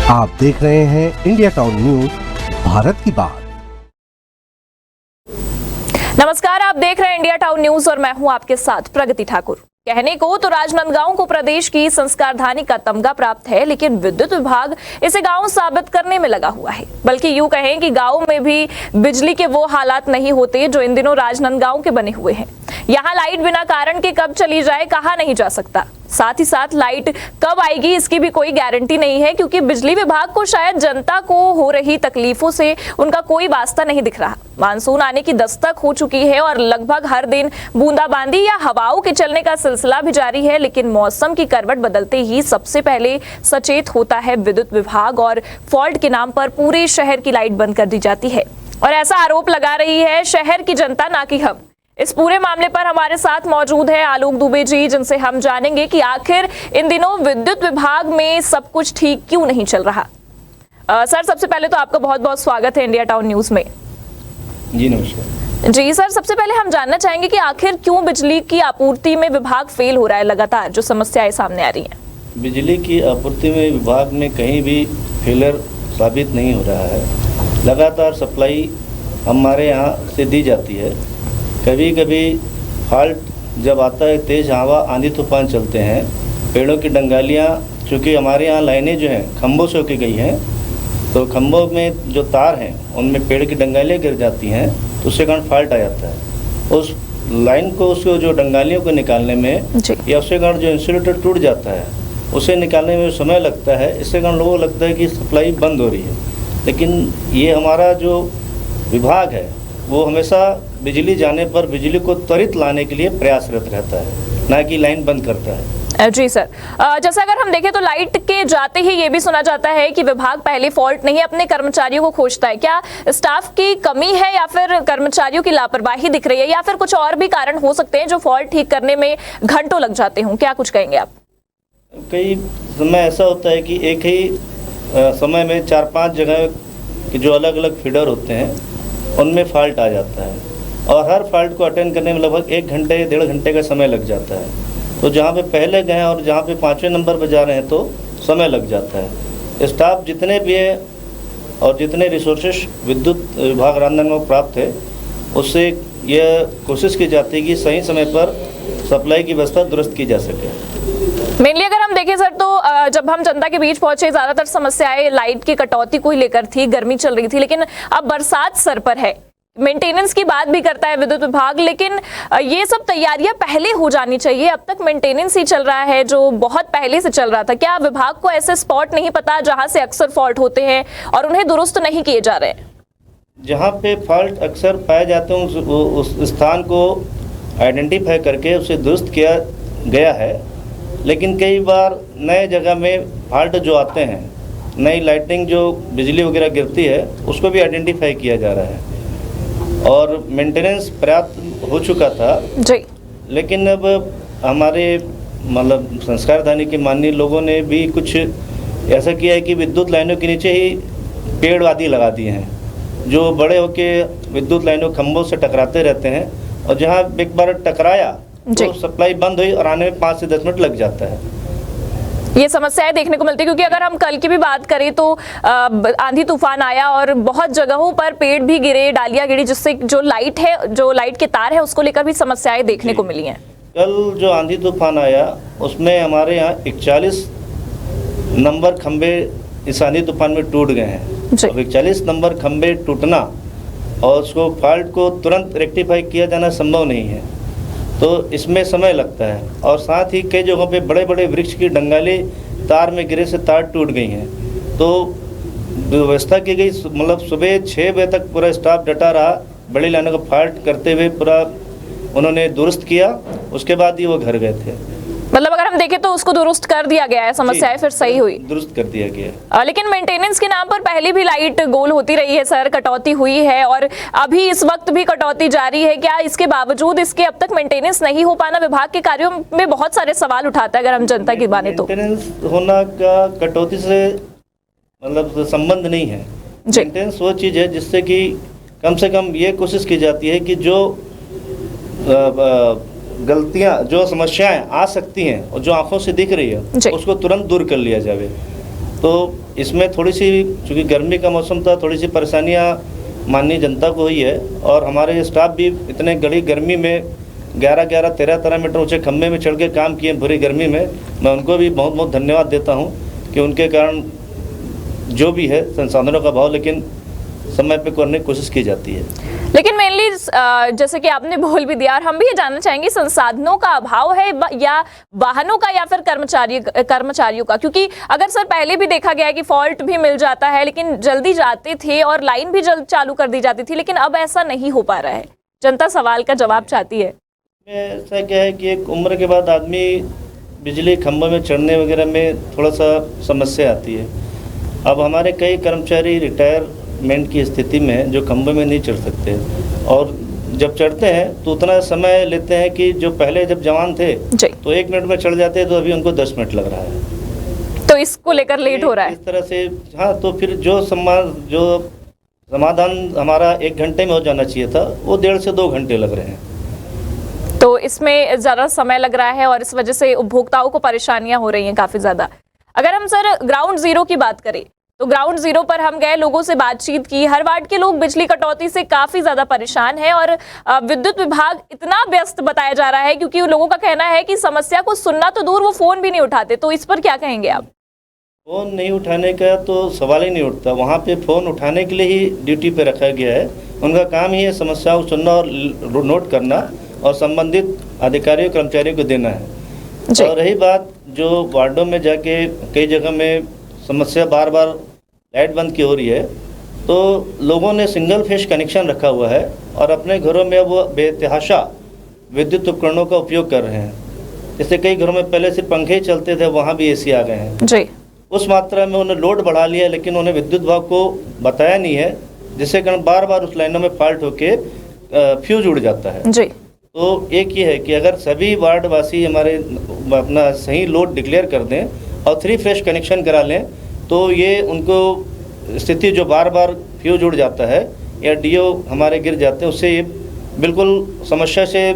आप देख रहे हैं इंडिया टाउन न्यूज, भारत की बात। नमस्कार, आप देख रहे हैं इंडिया टाउन न्यूज और मैं हूं आपके साथ प्रगति ठाकुर। कहने को तो राजनांदगांव को प्रदेश की संस्कारधानी का तमगा प्राप्त है, लेकिन विद्युत विभाग इसे गांव साबित करने में लगा हुआ है। बल्कि यूं कहें कि गांव में भी बिजली के वो हालात नहीं होते जो इन दिनों राजनांदगांव के बने हुए हैं। यहाँ लाइट बिना कारण के कब चली जाए कहा नहीं जा सकता। साथ ही साथ लाइट कब आएगी इसकी भी कोई गारंटी नहीं है, क्योंकि बिजली विभाग को शायद जनता को हो रही तकलीफों से उनका कोई वास्ता नहीं दिख रहा। मानसून आने की दस्तक हो चुकी है और लगभग हर दिन बूंदाबांदी या हवाओं के चलने का सिलसिला भी जारी है, लेकिन मौसम की करवट बदलते ही सबसे पहले सचेत होता है विद्युत विभाग और फॉल्ट के नाम पर पूरे शहर की लाइट बंद कर दी जाती है। और ऐसा आरोप लगा रही है शहर की जनता, ना कि हम। इस पूरे मामले पर हमारे साथ मौजूद है आलोक दुबे जी, जिनसे हम जानेंगे कि आखिर इन दिनों विद्युत विभाग में सब कुछ ठीक क्यों नहीं चल रहा। सर, सबसे पहले तो आपका बहुत बहुत स्वागत है इंडिया टाउन न्यूज में। जी नमस्कार। जी सर, सबसे पहले हम जानना चाहेंगे कि आखिर क्यों बिजली की आपूर्ति में विभाग फेल हो रहा है, लगातार जो समस्याएं सामने आ रही हैं। बिजली की आपूर्ति में विभाग में कहीं भी फेलियर साबित नहीं हो रहा है। लगातार सप्लाई हमारे यहाँ से दी जाती है। कभी कभी फॉल्ट जब आता है, तेज़ हवा आंधी तूफान चलते हैं, पेड़ों की डंगालियाँ, चूँकि हमारे यहाँ लाइनें जो हैं खम्भों से होके गई हैं, तो खम्भों में जो तार हैं उनमें पेड़ की डंगालियाँ गिर जाती हैं, तो उसके कारण फॉल्ट आ जाता है। उस लाइन को, उसको जो डंगालियों को निकालने में या उसके कारण जो इंसुलेटर टूट जाता है उसे निकालने में समय लगता है। इसके कारण लोगों को लगता है कि सप्लाई बंद हो रही है, लेकिन ये हमारा जो विभाग है वो हमेशा बिजली जाने पर बिजली को त्वरित लाने के लिए प्रयासरत रहता है, ना कि लाइन बंद करता है। जी सर, जैसे अगर हम देखें तो लाइट के जाते ही ये भी सुना जाता है कि विभाग पहले फॉल्ट नहीं अपने कर्मचारियों को खोजता है। क्या स्टाफ की कमी है या फिर कर्मचारियों की लापरवाही दिख रही है, या फिर कुछ और भी कारण हो सकते हैं जो फॉल्ट ठीक करने में घंटों लग जाते हों? क्या कुछ कहेंगे आप? कई समय ऐसा होता है कि एक ही समय में 4-5 जगह के जो अलग अलग फीडर होते हैं उनमें फॉल्ट आ जाता है, और हर फॉल्ट को अटेंड करने में लगभग 1 घंटे 1.5 घंटे का समय लग जाता है। तो जहाँ पे पहले गए और जहाँ पे 5वें नंबर पर जा रहे हैं तो समय लग जाता है। स्टाफ जितने भी है और जितने रिसोर्सेस विद्युत विभाग राजनांदगांव को प्राप्त है, उससे यह कोशिश की जाती है कि सही समय पर सप्लाई की व्यवस्था दुरुस्त की जा सके। मेनली अगर हम देखें सर तो जब हम जनता के बीच पहुंचे, ज्यादातर समस्याएं लाइट की कटौती को ही लेकर थी, गर्मी चल रही थी, लेकिन अब बरसात सर पर है। मेंटेनेंस की बात भी करता है विद्युत विभाग, लेकिन ये सब तैयारियां पहले हो जानी चाहिए। अब तक मेंटेनेंस ही चल रहा है जो बहुत पहले से चल रहा था। क्या विभाग को ऐसे स्पॉट नहीं पता जहां से अक्सर फॉल्ट होते हैं और उन्हें दुरुस्त नहीं किए जा रहे हैं? जहाँ पे फॉल्ट अक्सर पाए जाते हैं उस स्थान को आइडेंटिफाई करके उसे दुरुस्त किया गया है, लेकिन कई बार नए जगह में फॉल्ट जो आते हैं, नई लाइटिंग जो बिजली वगैरह गिरती है, उसको भी आइडेंटिफाई किया जा रहा है और मेंटेनेंस पर्याप्त हो चुका था जी। लेकिन अब हमारे मतलब संस्कारधानी के माननीय लोगों ने भी कुछ ऐसा किया है कि विद्युत लाइनों के नीचे ही पेड़ आदि लगा दिए हैं, जो बड़े होके विद्युत लाइनों खंभों से टकराते रहते हैं, और जहाँ एक बार टकराया तो सप्लाई बंद हुई और आने में 5 से 10 मिनट लग जाता है। ये समस्याएं देखने को मिलती है, क्योंकि अगर हम कल की भी बात करें तो आंधी तूफान आया और बहुत जगहों पर पेड़ भी गिरे, डालियां गिरी, जिससे जो लाइट के तार है उसको लेकर भी समस्याएं देखने को मिली हैं। कल जो आंधी तूफान आया उसमें हमारे यहाँ 41 नंबर खंबे इस आंधी तूफान में टूट गए हैं। अब 41 नंबर खंबे टूटना और उसको फॉल्ट को तुरंत रेक्टिफाई किया जाना संभव नहीं है, तो इसमें समय लगता है। और साथ ही कई जगहों पे बड़े बड़े वृक्ष की डंगाली तार में गिरे से तार टूट गई हैं, तो व्यवस्था की गई, मतलब सुबह 6 बजे तक पूरा स्टाफ डटा रहा, बड़ी लाइनों को फॉल्ट करते हुए पूरा उन्होंने दुरुस्त किया। उसके बाद ही वो घर गए थे। मतलब अगर हम देखें तो उसको दुरुस्त कर दिया गया है, समस्याएं फिर सही हुई, दुरुस्त कर दिया गया। लेकिन मेंटेनेंस के नाम पर पहले भी लाइट गोल होती रही है सर, कटौती हुई है और अभी इस वक्त भी कटौती जारी है। क्या इसके बावजूद इसके अब तक मेंटेनेंस नहीं हो पाना विभाग के कार्यों में बहुत सारे सवाल उठाता है? अगर हम जनता की माने तो मेंटेनेंस होना का कटौती से मतलब संबंध नहीं है। मेंटेनेंस वो चीज़ है जिससे कि कम से कम ये कोशिश की जाती है कि जो गलतियां, जो समस्याएं आ सकती हैं और जो आंखों से दिख रही है उसको तुरंत दूर कर लिया जाए। तो इसमें थोड़ी सी, चूँकि गर्मी का मौसम था, थोड़ी सी परेशानियाँ माननीय जनता को हुई है। और हमारे स्टाफ भी इतने गड़ी गर्मी में 11-11, 13-13 मीटर ऊंचे खंभे में चढ़ के काम किए बुरी गर्मी में। मैं उनको भी बहुत बहुत धन्यवाद देता हूं कि उनके कारण जो भी है संसाधनों का अभाव, लेकिन समय पे करने की कोशिश की जाती है। लेकिन मेनली जैसे कि आपने बोल भी दिया, और हम भी ये जानना चाहेंगे, संसाधनों का अभाव है या वाहनों का या फिर कर्मचारियों का? क्योंकि अगर सर पहले भी देखा गया है कि फॉल्ट भी मिल जाता है लेकिन जल्दी जाते थे और लाइन भी जल्द चालू कर दी जाती थी, लेकिन अब ऐसा नहीं हो पा रहा है। जनता सवाल का जवाब चाहती है। ऐसा क्या है कि एक उम्र के बाद आदमी बिजली खंभों में चढ़ने वगैरह में थोड़ा सा समस्या आती है। अब हमारे कई कर्मचारी रिटायरमेंट की स्थिति में जो खंभे में नहीं चढ़ सकते, और जब चढ़ते हैं तो उतना समय लेते हैं कि जो पहले जब जवान थे तो 1 मिनट में चढ़ जाते हैं, तो अभी उनको 10 मिनट लग रहा है। तो इसको लेकर लेट हो रहा है इस तरह से। हाँ, तो फिर जो समाधान हमारा 1 घंटे में हो जाना चाहिए था, वो 1.5 से 2 घंटे लग रहे हैं। तो इसमें ज़्यादा समय लग रहा है और इस वजह से उपभोक्ताओं को परेशानियां हो रही हैं काफ़ी ज़्यादा। अगर हम सर ग्राउंड जीरो की बात करें तो ग्राउंड जीरो पर हम गए, लोगों से बातचीत की। हर वार्ड के लोग बिजली कटौती से काफ़ी ज़्यादा परेशान हैं और विद्युत विभाग इतना व्यस्त बताया जा रहा है, क्योंकि लोगों का कहना है कि समस्या को सुनना तो दूर, वो फ़ोन भी नहीं उठाते। तो इस पर क्या कहेंगे आप? फ़ोन नहीं उठाने का तो सवाल ही नहीं उठता। वहाँ पे फ़ोन उठाने के लिए ही ड्यूटी पे रखा गया है। उनका काम ही है समस्याओं को सुनना और नोट करना और संबंधित अधिकारियों कर्मचारियों को देना है। और रही बात जो वार्डों में जाके कई जगह में समस्या बार बार लाइट बंद की हो रही है, तो लोगों ने सिंगल फेस कनेक्शन रखा हुआ है और अपने घरों में वो बेतहाशा विद्युत उपकरणों का उपयोग कर रहे हैं। जैसे कई घरों में पहले सिर्फ पंखे ही चलते थे, वहाँ भी एसी आ गए हैं जी। उस मात्रा में उन्हें लोड बढ़ा लिया, लेकिन उन्हें विद्युत विभाग को बताया नहीं है, जिससे कारण बार बार उस लाइनों में फॉल्ट होके फ्यूज उड़ जाता है जी। तो एक ये है कि अगर सभी वार्ड वासी हमारे अपना सही लोड डिक्लेयर कर दें और 3 फेस कनेक्शन करा लें, तो ये उनको स्थिति जो बार बार फ्यूज उड़ जाता है या डीओ हमारे गिर जाते हैं, उससे ये बिल्कुल समस्या से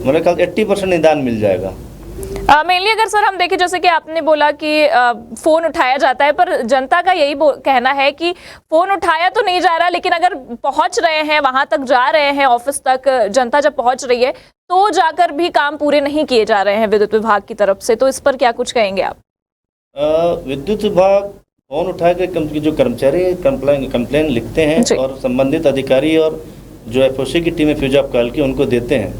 मेरे ख्याल 80% निदान मिल जाएगा। मेनली अगर सर हम देखें, जैसे कि आपने बोला कि फ़ोन उठाया जाता है, पर जनता का यही कहना है कि फ़ोन उठाया तो नहीं जा रहा, लेकिन अगर पहुंच रहे हैं, वहां तक जा रहे हैं, ऑफिस तक जनता जब पहुंच रही है तो जाकर भी काम पूरे नहीं किए जा रहे हैं विद्युत विभाग की तरफ से। तो इस पर क्या कुछ कहेंगे आप? विद्युत विभाग फ़ोन उठा के जो कर्मचारी कंप्लेन लिखते हैं और संबंधित अधिकारी और जो एफओसी की टीम है फ्यूज ऑफ कॉल की, उनको देते हैं,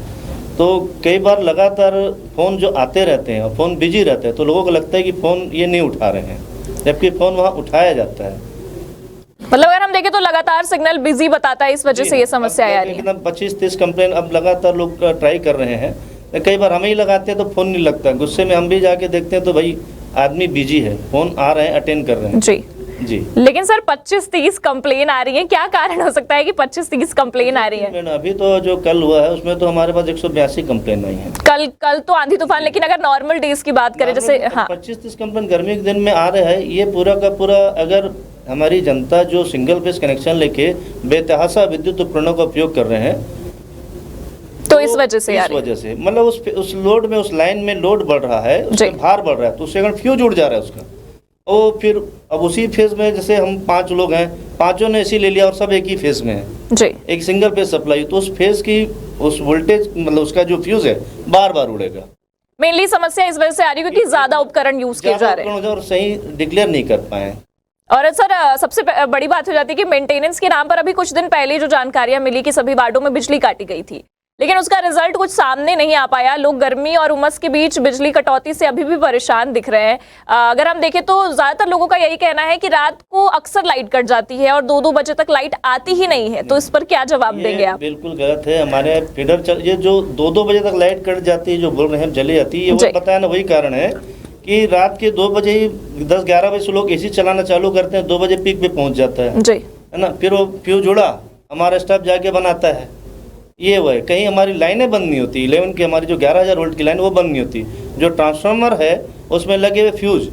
तो कई बार लगातार फ़ोन जो आते रहते हैं और फ़ोन बिजी रहते हैं, तो लोगों को लगता है कि फ़ोन ये नहीं उठा रहे हैं, जबकि फ़ोन वहाँ उठाया जाता है। मतलब अगर हम देखें तो लगातार सिग्नल बिजी बताता है, इस वजह से ये समस्या आ रही है। 25-30 कंप्लेन अब लगातार लोग ट्राई कर रहे हैं, कई बार हमें ही लगाते हैं तो फ़ोन नहीं लगता, गुस्से में हम भी जाके देखते हैं तो भाई आदमी बिजी है, फ़ोन आ रहे हैं, अटेंड कर रहे हैं जी। लेकिन सर 25-30 कंप्लेन आ रही है, क्या कारण हो सकता है कि 25-30 कंप्लेन आ रही है? अभी तो जो कल हुआ है उसमें तो हमारे पास 182 कंप्लेन आई है। कल तो आंधी तूफान, लेकिन अगर नॉर्मल डेज की बात करें, जैसे हाँ 25-30 कंप्लेन गर्मी के दिन में आ रहा है। ये पूरा का पूरा अगर हमारी जनता जो सिंगल फेस कनेक्शन लेके बेतहाशा विद्युत उपकरणों का उपयोग कर रहे हैं, तो इस वजह से मतलब उस लोड में, उस लाइन में लोड बढ़ रहा है, उसमें भार बढ़ रहा है, तो उससे अगर फ्यूज उड़ जा रहा है उसका, और फिर अब उसी फेज में जैसे हम 5 लोग हैं, पांचों ने एसी ले लिया और सब एक ही फेज में है जी, एक सिंगल फेज सप्लाई, तो उस फेज की उस वोल्टेज मतलब उसका जो फ्यूज है बार बार उड़ेगा। मेनली समस्या इस वजह से आ रही है क्योंकि ज्यादा उपकरण यूज किए जा रहे हैं और सही डिक्लेयर नहीं कर पाए। और सर सबसे बड़ी बात हो जाती है कि मेंटेनेंस के नाम पर अभी कुछ दिन पहले जो जानकारियां मिली कि सभी वार्डों में बिजली काटी गई थी, लेकिन उसका रिजल्ट कुछ सामने नहीं आ पाया। लोग गर्मी और उमस के बीच बिजली कटौती से अभी भी परेशान दिख रहे हैं। अगर हम देखें तो ज्यादातर लोगों का यही कहना है कि रात को अक्सर लाइट कट जाती है और 2-2 बजे तक लाइट आती ही नहीं है। तो इस पर क्या जवाब देंगे आप? बिल्कुल गलत है। हमारे फीडर ये जो 2-2 बजे तक लाइट कट जाती है, जो बोल रहे हैं चली जाती है, वो बताया ना, वही कारण है कि रात के 2 बजे ही 10-11 बजे से लोग एसी चलाना चालू करते हैं, 2 बजे पीक पे पहुंच जाता है ना, फिर वो फ्यूज उड़ा, हमारा स्टाफ जाके बनाता है, ये वो है। कहीं हमारी लाइनें बंद नहीं होती, 11 की हमारी जो 11,000 वोल्ट की लाइन वो बंद नहीं होती, जो ट्रांसफार्मर है उसमें लगे हुए फ्यूज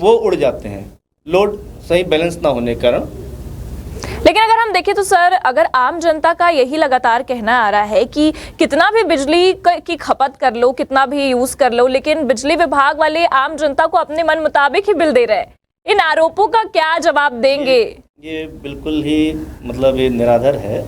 वो उड़ जाते हैं, लोड सही बैलेंस ना होने के कारण। लेकिन अगर हम देखें तो सर, अगर आम जनता का यही लगातार कहना आ रहा है कि कितना भी बिजली की खपत कर लो, कितना भी यूज कर लो, लेकिन बिजली विभाग वाले आम जनता को अपने मन मुताबिक ही बिल दे रहे हैं, इन आरोपों का क्या जवाब देंगे? ये बिल्कुल ही मतलब ये निराधार है।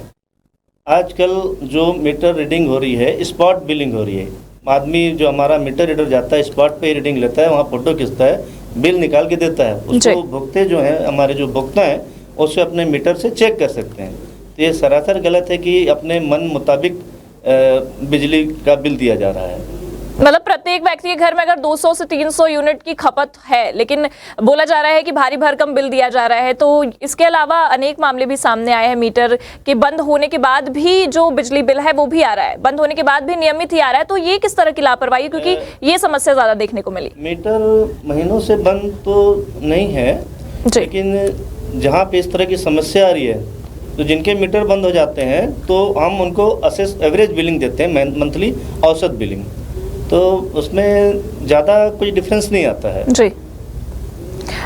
आजकल जो मीटर रीडिंग हो रही है, स्पॉट बिलिंग हो रही है। आदमी जो हमारा मीटर रीडर जाता है, स्पॉट पे रीडिंग लेता है, वहाँ फोटो खींचता है, बिल निकाल के देता है। उसको भुगते जो हैं, हमारे जो भुगता हैं, उससे अपने मीटर से चेक कर सकते हैं। तो ये सरासर गलत है कि अपने मन मुताबिक बिजली का बिल दिया जा रहा है। मतलब प्रत्येक व्यक्ति के घर में अगर 200 से 300 यूनिट की खपत है, लेकिन बोला जा रहा है कि भारी भरकम बिल दिया जा रहा है। तो इसके अलावा अनेक मामले भी सामने आए हैं। मीटर के बंद होने के बाद भी जो बिजली बिल है वो भी आ रहा है, बंद होने के बाद भी नियमित ही आ रहा है। तो ये किस तरह की लापरवाही, क्योंकि ये समस्या ज्यादा देखने को मिली। मीटर महीनों से बंद तो नहीं है, लेकिन जहाँ पे इस तरह की समस्या आ रही है, तो जिनके मीटर बंद हो जाते हैं तो हम उनको एवरेज बिलिंग देते हैं, मंथली औसत बिलिंग। तो उसमें ज़्यादा कुछ डिफरेंस नहीं आता है जी।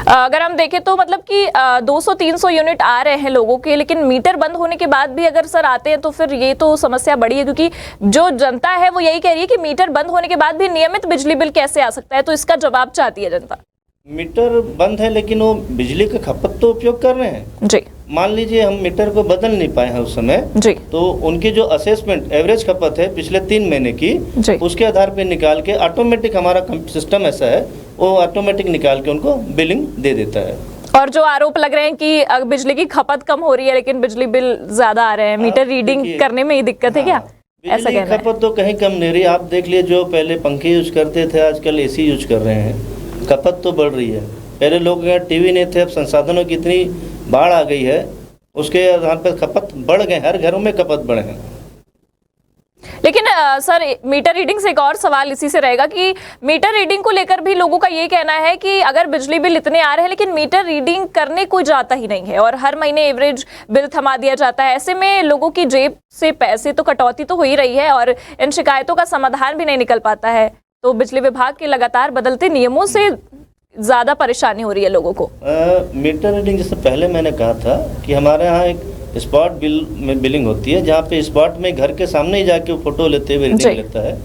अगर हम देखें तो मतलब कि 200-300 यूनिट आ रहे हैं लोगों के, लेकिन मीटर बंद होने के बाद भी अगर सर आते हैं तो फिर ये तो समस्या बड़ी है, क्योंकि जो जनता है वो यही कह रही है कि मीटर बंद होने के बाद भी नियमित बिजली बिल कैसे आ सकता है। तो इसका जवाब चाहती है जनता। मीटर बंद है लेकिन वो बिजली का खपत तो उपयोग कर रहे हैं जी। मान लीजिए हम मीटर को बदल नहीं पाए हैं उस समय जी, तो उनकी जो असेसमेंट एवरेज खपत है पिछले 3 महीने की, उसके आधार पर निकाल के ऑटोमेटिक हमारा सिस्टम ऐसा है, वो ऑटोमेटिक निकाल के उनको बिलिंग दे देता है। और जो आरोप लग रहे हैं कि बिजली की खपत कम हो रही है लेकिन बिजली बिल ज्यादा आ रहे हैं, मीटर रीडिंग करने में ही दिक्कत है क्या? ऐसा बिजली कहना है। खपत तो कहीं कम नहीं रही। आप देख लिए, जो पहले पंखे यूज करते थे आजकल एसी यूज कर रहे हैं, खपत तो बढ़ रही है। पहले लोग यहाँ टीवी नहीं थे, अब संसाधनों की इतनी बाढ़ आ गई है, उसके आधार पर खपत बढ़ गए, हर घरों में खपत बढ़े हैं। लेकिन सर मीटर रीडिंग से एक और सवाल इसी से रहेगा कि मीटर रीडिंग को लेकर भी लोगों का ये कहना है कि अगर बिजली बिल इतने आ रहे हैं लेकिन मीटर रीडिंग करने कोई जाता ही नहीं है और हर महीने एवरेज बिल थमा दिया जाता है। ऐसे में लोगों की जेब से पैसे तो कटौती तो हो ही रही है और इन शिकायतों का समाधान भी नहीं निकल पाता है। तो बिजली विभाग के लगातार बदलते नियमों से ज्यादा परेशानी हो रही है लोगों को। मीटर रीडिंग जैसे पहले मैंने कहा था कि हमारे यहाँ एक स्पॉट बिल में बिलिंग होती है, जहाँ पे स्पॉट में घर के सामने ही जाके वो फोटो लेते हुए रीडिंग लेता है।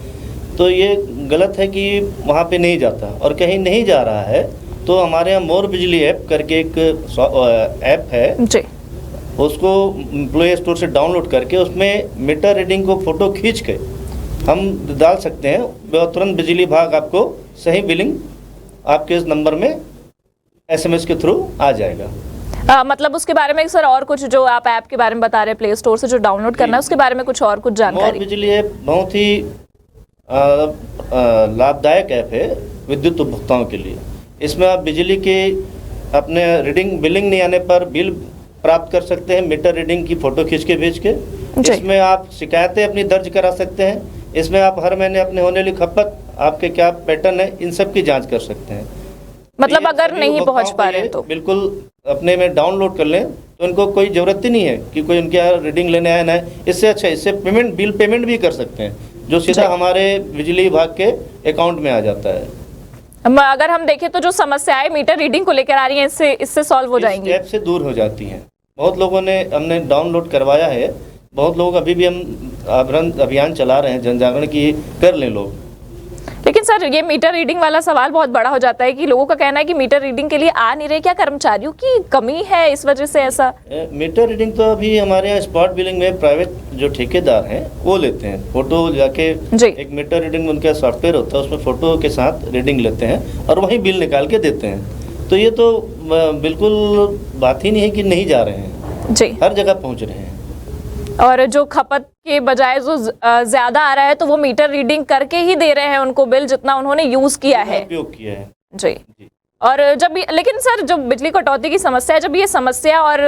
तो ये गलत है कि वहाँ पे नहीं जाता, और कहीं नहीं जा रहा है तो हमारे यहाँ मोर बिजली ऐप करके एक ऐप है जी। उसको प्ले स्टोर से डाउनलोड करके उसमें मीटर रीडिंग को फोटो खींच के हम डाल सकते हैं, तुरंत बिजली विभाग आपको सही बिलिंग आपके इस नंबर में SMS के थ्रू आ जाएगा। मतलब उसके बारे में सर और कुछ जो आप ऐप के बारे में बता रहे हैं, प्ले स्टोर से जो डाउनलोड करना है उसके बारे में कुछ और कुछ जानकारी? बिजली ऐप बहुत ही लाभदायक ऐप है विद्युत उपभोक्ताओं के लिए। इसमें आप बिजली के अपने रीडिंग बिलिंग नहीं आने पर बिल प्राप्त कर सकते हैं, मीटर रीडिंग की फोटो खींच के भेज के। इसमें आप शिकायतें अपनी दर्ज करा सकते हैं। इसमें आप हर महीने अपने होने वाली खपत, आपके क्या पैटर्न है, इन सब की जांच कर सकते हैं। मतलब अगर नहीं पहुंच पा रहे तो बिल्कुल अपने में डाउनलोड कर लें, तो उनको कोई ज़रूरत ही नहीं है कि कोई उनके यहाँ रीडिंग लेने आया ना है। इससे अच्छा इससे बिल पेमेंट भी कर सकते हैं, जो सीधा हमारे बिजली विभाग के अकाउंट में आ जाता है। अगर हम देखें तो जो समस्याएं मीटर रीडिंग को लेकर आ रही हैं इससे सॉल्व हो जाएंगी, ऐप से दूर हो जाती हैं। बहुत लोगों ने हमने डाउनलोड करवाया है, बहुत लोग अभी भी हम अभियान चला रहे हैं, जन जागरण की कर लें लोग। लेकिन सर ये मीटर रीडिंग वाला सवाल बहुत बड़ा हो जाता है कि लोगों का कहना है कि मीटर रीडिंग के लिए आ नहीं रहे, क्या कर्मचारियों की कमी है इस वजह से ऐसा? मीटर रीडिंग तो अभी हमारे यहाँ स्पॉट बिलिंग में प्राइवेट जो ठेकेदार हैं वो लेते हैं। फोटो जाके एक मीटर रीडिंग उनका सॉफ्टवेयर होता है, उसमें फोटो के साथ रीडिंग लेते हैं और वहीं बिल निकाल के देते हैं। तो ये तो बिल्कुल बात ही नहीं है कि नहीं जा रहे हैं जी, हर जगह पहुँच रहे हैं। और जो खपत के बजाय जो ज्यादा आ रहा है तो वो मीटर रीडिंग करके ही दे रहे हैं उनको बिल, जितना उन्होंने यूज किया है, उपयोग किया है जी। और जब लेकिन सर जो बिजली कटौती की समस्या है, जब ये समस्या और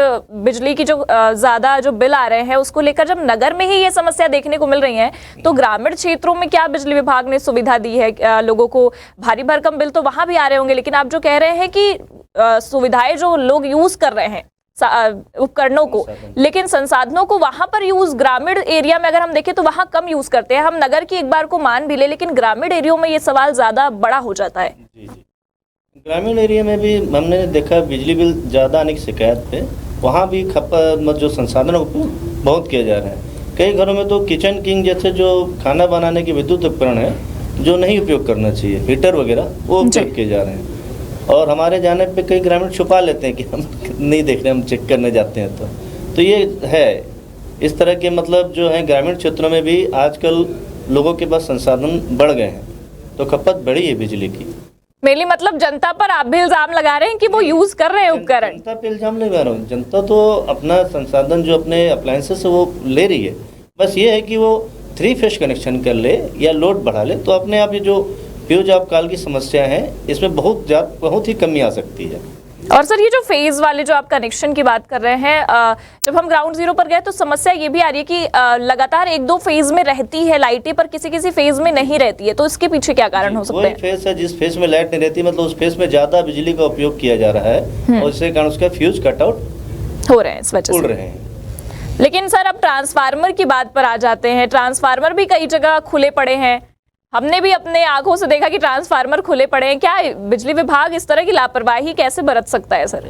बिजली की जो ज्यादा जो बिल आ रहे हैं उसको लेकर जब नगर में ही ये समस्या देखने को मिल रही है, तो ग्रामीण क्षेत्रों में क्या बिजली विभाग ने सुविधा दी है? लोगों को भारी भरकम बिल तो वहां भी आ रहे होंगे, लेकिन आप जो कह रहे हैं कि सुविधाएं जो लोग यूज कर रहे हैं उपकरणों को, लेकिन संसाधनों को वहां पर यूज ग्रामीण एरिया में अगर हम देखें तो वहां कम यूज करते हैं। हम नगर की एक बार को मान भी ले, लेकिन ग्रामीण एरिया में ये सवाल ज्यादा बड़ा हो जाता है। जी जी, ग्रामीण एरिया में भी हमने देखा बिजली बिल ज़्यादा आने की शिकायत पे वहाँ भी खपत जो संसाधनों का उपयोग बहुत किया जा रहा है। कई घरों में तो किचन किंग जैसे जो खाना बनाने के विद्युत उपकरण है जो नहीं उपयोग करना चाहिए, हीटर वगैरह, वो उपयोग किए जा रहे हैं। और हमारे जाने पे कई ग्रामीण छुपा लेते हैं कि हम नहीं देख रहे, हम चेक करने जाते हैं तो ये है इस तरह के मतलब जो है ग्रामीण क्षेत्रों में भी आजकल लोगों के पास संसाधन बढ़ गए हैं, तो खपत बढ़ी है बिजली की। मेनली मतलब जनता पर आप भी इल्जाम लगा रहे हैं कि वो यूज कर रहे हैं उपकरण। जनता पे इल्जाम नहीं लगा रहा हूँ, जनता तो अपना संसाधन जो अपने अप्लायंसेस से वो ले रही है, बस ये है कि वो 3 फेज कनेक्शन कर ले या लोड बढ़ा ले तो अपने आप ये जो फ्यूज आपकाल की समस्या है इसमें बहुत ही कमी आ सकती है। और सर ये जो फेज वाले जो आप कनेक्शन की बात कर रहे हैं, जब हम ग्राउंड जीरो पर गए तो समस्या ये भी आ रही है कि लगातार 1-2 फेज में रहती है लाइटें, पर किसी फेज में नहीं रहती है, तो इसके पीछे क्या कारण हो सकते हैं? फेज है जिस फेज में लाइट नहीं रहती, मतलब उस फेज में ज्यादा बिजली का उपयोग किया जा रहा है और इसके कारण उसका फ्यूज कटआउट हो रहे हैं, इस वजह से उड़ रहे हैं। लेकिन सर अब ट्रांसफार्मर की बात पर आ जाते हैं। ट्रांसफार्मर भी कई जगह खुले पड़े हैं, हमने भी अपने आंखों से देखा कि ट्रांसफार्मर खुले पड़े हैं। क्या बिजली विभाग इस तरह की लापरवाही कैसे बरत सकता है सर?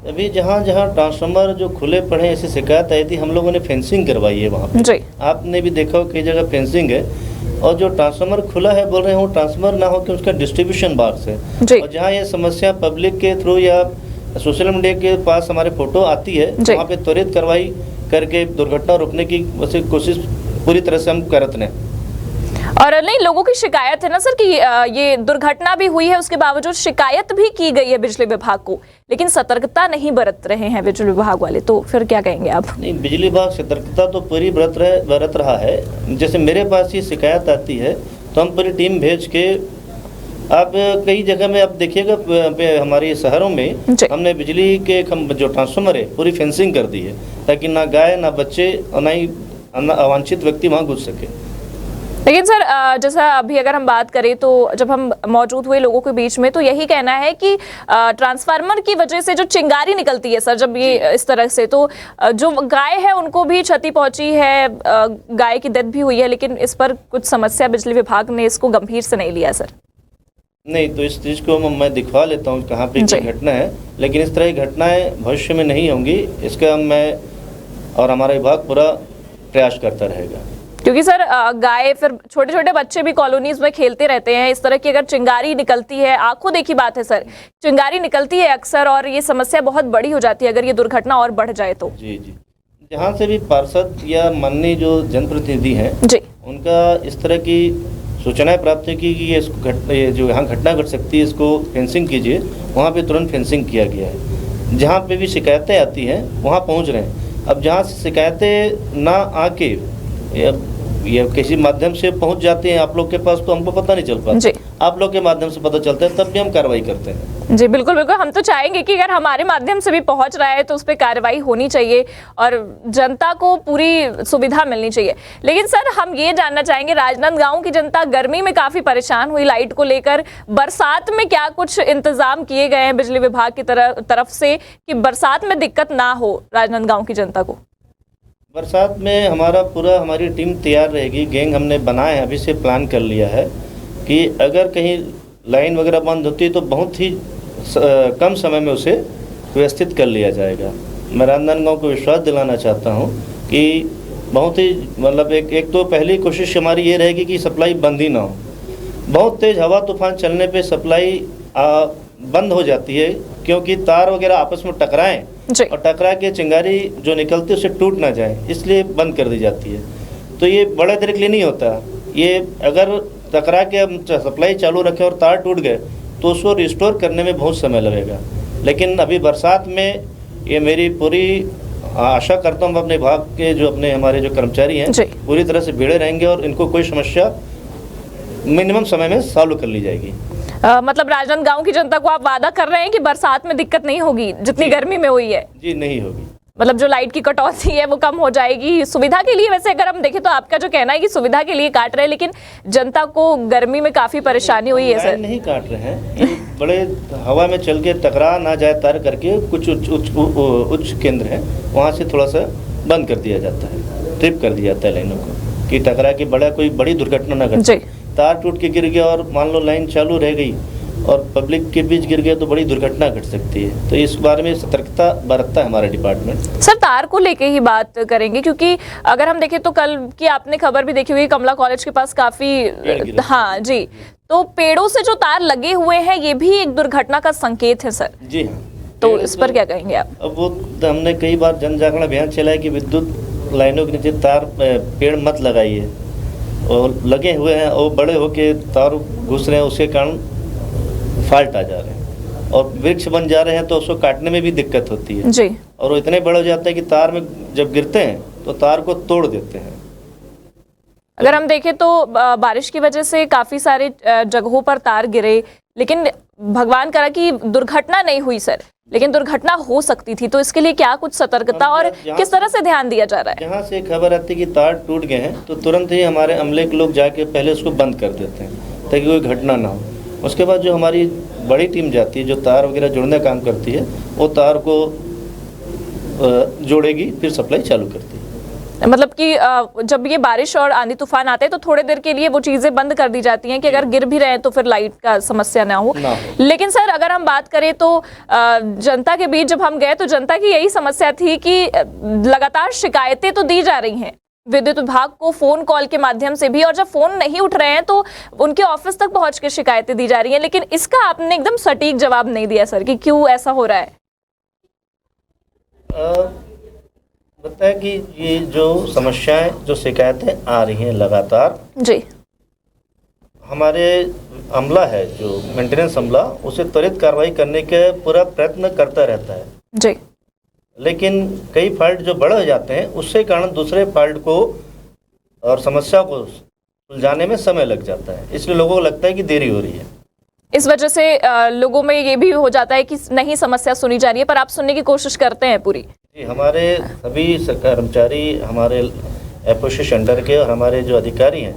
अभी जहाँ ट्रांसफार्मर जो खुले पड़े हैं ऐसी शिकायत आई थी, हम लोगों ने फेंसिंग करवाई है वहाँ पे। जी। आपने भी देखा हो कई जगह फेंसिंग है, और जो ट्रांसफार्मर खुला है बोल रहे हैं वो ट्रांसफार्मर ना हो कि उसका डिस्ट्रीब्यूशन बॉक्स है। जी। और जहाँ ये समस्या पब्लिक के थ्रू या सोशल मीडिया के पास हमारे फोटो आती है, वहाँ पे त्वरित कार्रवाई करके दुर्घटना रोकने की वैसे कोशिश पूरी तरह से हम करते हैं। और नहीं, लोगों की शिकायत है ना सर कि ये दुर्घटना भी हुई है, उसके बावजूद शिकायत भी की गई है बिजली विभाग को, लेकिन सतर्कता नहीं बरत रहे हैं बिजली विभाग वाले, तो फिर क्या कहेंगे आप? नहीं, बिजली विभाग सतर्कता तो पूरी बरत रहा है। जैसे मेरे पास ये शिकायत आती है तो हम पूरी टीम भेज के, आप कई जगह में आप देखिएगा हमारे शहरों में हमने बिजली के जो ट्रांसफार्मर है पूरी फेंसिंग कर दी है, ताकि ना गाय ना बच्चे और ना ही अवांछित व्यक्ति वहाँ घुस सके। लेकिन सर जैसा अभी अगर हम बात करें तो जब हम मौजूद हुए लोगों के बीच में तो यही कहना है कि ट्रांसफार्मर की वजह से जो चिंगारी निकलती है सर, जब ये इस तरह से, तो जो गाय है उनको भी क्षति पहुंची है, गाय की डेथ भी हुई है, लेकिन इस पर कुछ समस्या बिजली विभाग ने इसको गंभीर से नहीं लिया सर। नहीं, तो इस चीज़ को मैं दिखवा लेता हूँ कहाँ पे क्या घटना है, लेकिन इस तरह की घटनाएं भविष्य में नहीं होंगी, इसका मैं और हमारा विभाग पूरा प्रयास करता रहेगा। क्योंकि सर गाय, फिर छोटे छोटे बच्चे भी कॉलोनीज में खेलते रहते हैं, इस तरह की अगर चिंगारी निकलती है, आंखों देखी बात है सर, चिंगारी निकलती है अक्सर, और ये समस्या बहुत बड़ी हो जाती है अगर ये दुर्घटना और बढ़ जाए तो। जी जी, जहाँ से भी पार्षद या माननीय जो जनप्रतिनिधि हैं जी, उनका इस तरह की सूचनाएं प्राप्त की कि ये जो यहाँ घटना घट सकती है इसको फेंसिंग कीजिए, वहाँ पे तुरंत फेंसिंग किया गया है। जहाँ पे भी शिकायतें आती हैं वहाँ पहुँच रहे हैं। अब जहाँ से शिकायतें ना आके या किसी माध्यम से पहुंच जाती हैं आप लोग के पास, तो हमको पता नहीं चल पाता, आप लोग के माध्यम से पता चलता है, तब भी हम कार्रवाई करते हैं। जी बिल्कुल बिल्कुल, हम तो चाहेंगे कि अगर हमारे माध्यम से भी पहुंच रहा है तो उस पर कार्रवाई होनी चाहिए और जनता को पूरी सुविधा मिलनी चाहिए। लेकिन सर हम ये जानना चाहेंगे, राजनांदगांव की जनता गर्मी में काफी परेशान हुई लाइट को लेकर, बरसात में क्या कुछ इंतजाम किए गए हैं बिजली विभाग की तरफ से कि बरसात में दिक्कत ना हो राजनांदगांव की जनता को? बरसात में हमारी टीम तैयार रहेगी, गैंग हमने बनाया है, अभी से प्लान कर लिया है कि अगर कहीं लाइन वगैरह बंद होती है तो बहुत ही कम समय में उसे व्यवस्थित कर लिया जाएगा। मैं राजनांदगांव को विश्वास दिलाना चाहता हूं कि बहुत ही मतलब एक तो पहली कोशिश हमारी ये रहेगी कि सप्लाई बंद ही ना हो। बहुत तेज़ हवा तूफान चलने पे सप्लाई बंद हो जाती है, क्योंकि तार वगैरह आपस में टकराएं और टकरा के चिंगारी जो निकलती है उसे टूट ना जाए, इसलिए बंद कर दी जाती है। तो ये बड़े देर के लिए नहीं होता, ये अगर टकरा के हम सप्लाई चालू रखें और तार टूट गए तो उसको रिस्टोर करने में बहुत समय लगेगा। लेकिन अभी बरसात में ये मेरी पूरी आशा करता हूँ अपने विभाग के हमारे जो कर्मचारी हैं पूरी तरह से भिड़े रहेंगे और इनको कोई समस्या मिनिमम समय में सॉल्व कर ली जाएगी। मतलब राजनांदगांव की जनता को आप वादा कर रहे हैं कि बरसात में दिक्कत नहीं होगी जितनी गर्मी में हुई है? जी नहीं होगी, मतलब जो लाइट की कटौती है वो कम हो जाएगी सुविधा के लिए। वैसे अगर हम देखें तो आपका जो कहना है कि सुविधा के लिए काट रहे हैं, लेकिन जनता को गर्मी में काफी परेशानी हुई है सर। नहीं काट रहे हैं, बड़े हवा में चल के टकरा ना जाए तार करके कुछ उच्च केंद्र है वहाँ से थोड़ा सा बंद कर दिया जाता है, ट्रिप कर दिया जाता है लाइनों को कि टकरा के कोई बड़ी दुर्घटना ना घटे। तार टूट के गिर गया और मान लो लाइन चालू रह गई और पब्लिक के बीच गिर गए तो बड़ी दुर्घटना घट सकती है। तो इस बारे में सतर्कता बरतता है हमारा डिपार्टमेंट। सर तार को लेके ही बात करेंगे, क्योंकि अगर हम देखें तो कल की आपने खबर भी देखी होगी, कमला कॉलेज के पास काफी, हाँ जी, तो पेड़ों से जो तार लगे हुए हैं ये भी एक दुर्घटना का संकेत है सर। जी हाँ, तो इस पर क्या कहेंगे आप? अब वो हमने कई बार जन जागरण अभियान चलाया कि विद्युत लाइनों के नीचे तार पेड़ मत लगाइए, और लगे हुए हैं और बड़े होके तार घुस रहे हैं, उसके कारण फॉल्ट आ जा रहे हैं और वृक्ष बन जा रहे हैं, तो उसको काटने में भी दिक्कत होती है जी। और वो इतने बड़े हो जाते हैं कि तार में जब गिरते हैं तो तार को तोड़ देते हैं। अगर हम देखें तो बारिश की वजह से काफी सारे जगहों पर तार गिरे, लेकिन भगवान करा कि दुर्घटना नहीं हुई सर, लेकिन दुर्घटना हो सकती थी। तो इसके लिए क्या कुछ सतर्कता और किस तरह से ध्यान दिया जा रहा है? जहाँ से खबर आती है कि तार टूट गए हैं तो तुरंत ही हमारे अमले के लोग जाके पहले उसको बंद कर देते हैं ताकि कोई घटना ना हो। उसके बाद जो हमारी बड़ी टीम जाती है जो तार वगैरह जोड़ने का काम करती है, वो तार को जोड़ेगी, फिर सप्लाई चालू करती है। मतलब कि जब ये बारिश और आंधी तूफान आते हैं तो थोड़ी देर के लिए वो चीजें बंद कर दी जाती हैं कि अगर गिर भी रहे हैं तो फिर लाइट का समस्या ना हो। लेकिन सर अगर हम बात करें तो जनता के बीच जब हम गए तो जनता की यही समस्या थी कि लगातार शिकायतें तो दी जा रही हैं विद्युत विभाग को फोन कॉल के माध्यम से भी, और जब फोन नहीं उठ रहे हैं तो उनके ऑफिस तक पहुंच के शिकायतें दी जा रही हैं। लेकिन इसका आपने एकदम सटीक जवाब नहीं दिया सर कि क्यों ऐसा हो रहा है। बताया कि ये जो समस्याएं, जो शिकायतें आ रही हैं लगातार जी, हमारे अमला है जो मेंटेनेंस अमला, उसे त्वरित कार्रवाई करने के पूरा प्रयत्न करता रहता है जी। लेकिन कई फॉल्ट जो बड़े हो जाते हैं उससे कारण दूसरे फॉल्ट को और समस्या को सुलझाने में समय लग जाता है, इसलिए लोगों को लगता है कि देरी हो रही है। इस वजह से लोगों में ये भी हो जाता है कि नहीं समस्या सुनी जा रही है, पर आप सुनने की कोशिश करते हैं पूरी। जी, हमारे सभी कर्मचारी हमारे एपोसिस अंडर के और हमारे जो अधिकारी हैं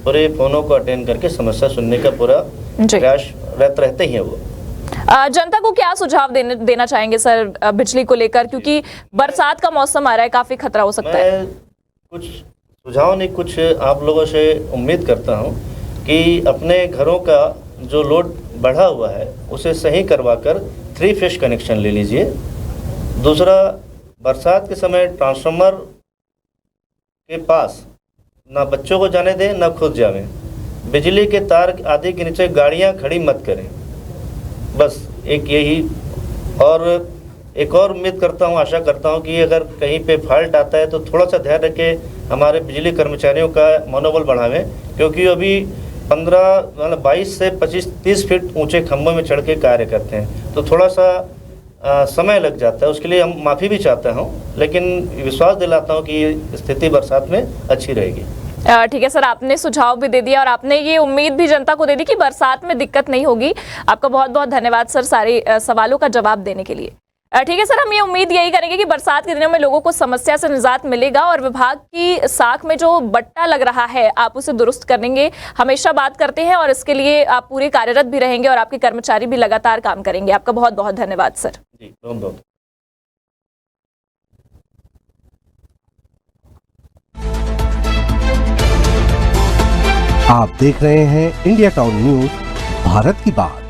पूरे फोनों को अटेंड करके समस्या सुनने का पूरा प्रयास रहते ही है। वो जनता को क्या सुझाव देना चाहेंगे सर बिजली को लेकर, क्योंकि बरसात का मौसम आ रहा है, काफी खतरा हो सकता है? कुछ सुझाव नहीं, कुछ आप लोगों से उम्मीद करता हूं कि अपने घरों का जो लोड बढ़ा हुआ है उसे सही करवाकर 3 फेज कनेक्शन ले लीजिए। दूसरा, बरसात के समय ट्रांसफार्मर के पास ना बच्चों को जाने दें ना खुद जावें। बिजली के तार आदि के नीचे गाड़ियां खड़ी मत करें, बस एक यही। और एक और उम्मीद करता हूं, आशा करता हूं कि अगर कहीं पे फॉल्ट आता है तो थोड़ा सा ध्यान रखें, हमारे बिजली कर्मचारियों का मनोबल बढ़ावें, क्योंकि अभी 22 से 25-30 फीट ऊंचे खंभों में चढ़ के कार्य करते हैं, तो थोड़ा सा समय लग जाता है। उसके लिए हम माफ़ी भी चाहता हूं, लेकिन विश्वास दिलाता हूं कि स्थिति बरसात में अच्छी रहेगी। ठीक है सर, आपने सुझाव भी दे दिया और आपने ये उम्मीद भी जनता को दे दी कि बरसात में दिक्कत नहीं होगी। आपका बहुत बहुत धन्यवाद सर सारे सवालों का जवाब देने के लिए। ठीक है सर, हम ये उम्मीद यही करेंगे कि बरसात के दिनों में लोगों को समस्या से निजात मिलेगा और विभाग की साख में जो बट्टा लग रहा है आप उसे दुरुस्त करेंगे। हमेशा बात करते हैं और इसके लिए आप पूरे कार्यरत भी रहेंगे और आपके कर्मचारी भी लगातार काम करेंगे। आपका बहुत बहुत धन्यवाद सर। जी, बहुत। आप देख रहे हैं इंडिया टाउन न्यूज, भारत की बात।